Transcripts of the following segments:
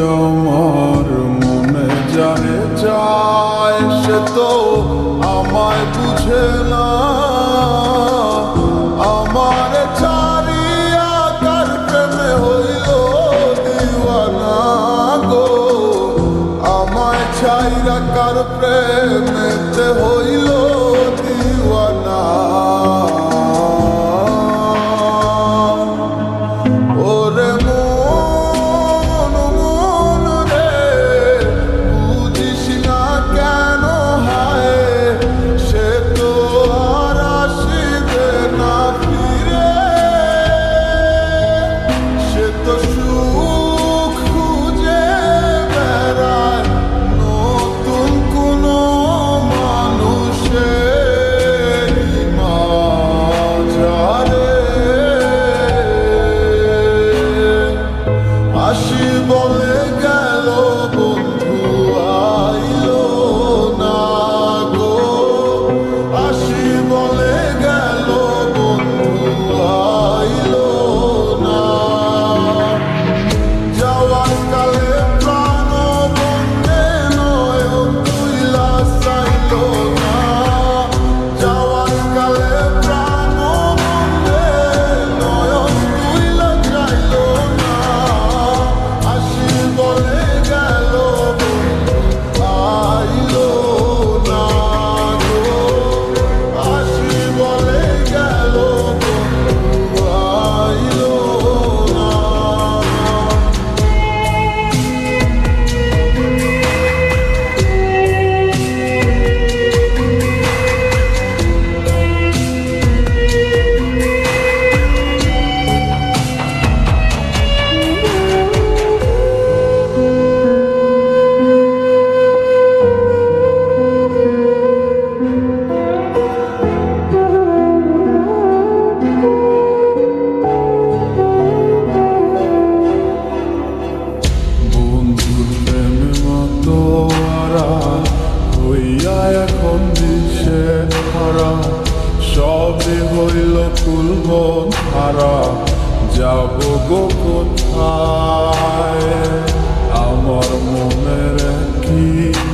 আমার মনে জানে চায় সে তো আমায় বুঝে না। আমার ছাড়িয়া কার প্রেমে হইল দিওয়ানা গো, আমায় ছাইরা কার প্রেমেতে হইল দিওয়ানা। ওরে মন মন রে, বুঝিস না কেন হায়, সে তো আর আসিবে না ফিরে। সে তো সুখ খুঁজে বেড়ায় নতুন কোনো মানুষের মাঝারে। আসি বলে গেল বন্ধু আইলো না গো, আসি বলে গেল বন্ধু আইলো না। যাওয়ার কালে প্রাণ বন্ধে নয়ন তুইলা চাইলো না। যাওয়ার কালে প্রাণ বন্ধে নয়ন তুইলা চাইলো না। আসি বলে গেল বন্ধু আইলো না গো, আসি বলে গেল বন্ধু আইলো না। বন্ধুর প্রেমে মতো আরা হইয়া এখন দিশে হারা, সবে হইল ফুলবন হারা, যাব গো কোথায়। আমার মনের কি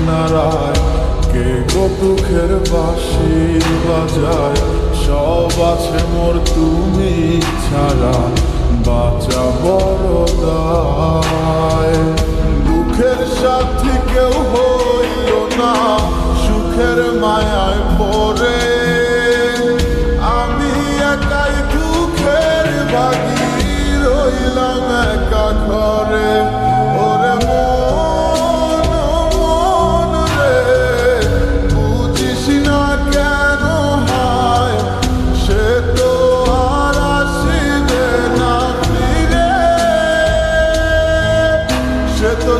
নারায় কে গো দুঃখের বাঁশি বাজায়, সব আছে মোর তুমি ছাড়া, বাঁচা বড় দায়। দুঃখের সাথী কেউ হইল না, সুখের মায়ায় পড়ে আমি একাই দুঃখের ভাগী রইলাম একা ঘরে। ওরে মন মন রে, বুঝিস না কেন হায়, সে তো আর আসিবে না ফিরে। সে তো